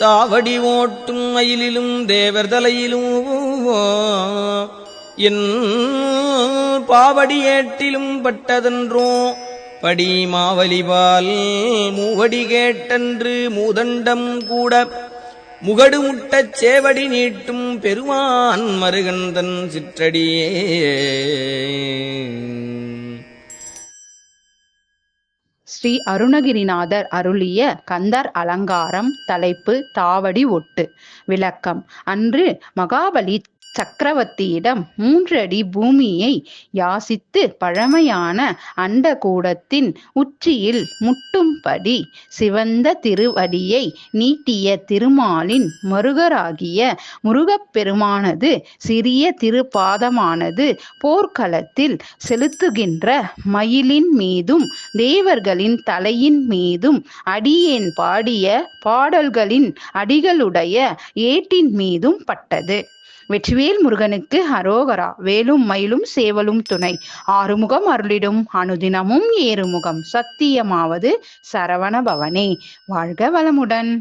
தாவடி ஓட்டும் மயிலிலும் தேவர் தலையிலும் என் பாவடி ஏட்டிலும் பட்டதன்றோ படி மாவலிபால் மூவடி கேட்டன்று மூதண்டம் கூட முகடு முட்டச் சேவடி நீட்டும் பெருமான் மருகந்தன் சிற்றடியே. ஸ்ரீ அருணகிரிநாதர் அருளிய கந்தர் அலங்காரம். தலைப்பு தாவடி ஒட்டு. விளக்கம். அன்று மகாபலி சக்கரவர்த்தியிடம் 3 அடி பூமியை யாசித்து பழமையான அண்டகூடத்தின் உச்சியில் முட்டும்படி சிவந்த திருவடியை நீட்டிய திருமாலின் மருகராகிய முருகப்பெருமானது சிறிய திருப்பாதமானது போர்க்களத்தில் செலுத்துகின்ற மயிலின் மீதும் தேவர்களின் தலையின் மீதும் அடியேன் பாடிய பாடல்களின் அடிகளுடைய ஏட்டின் மீதும் பட்டது. வெற்றிவேல் முருகனுக்கு அரோகரா. வேலும் மயிலும் சேவலும் துணை. ஆறுமுகம் அருளிடும் அனுதினமும் ஏறுமுகம். சத்தியமாவது சரவண பவனே. வாழ்க வளமுடன்.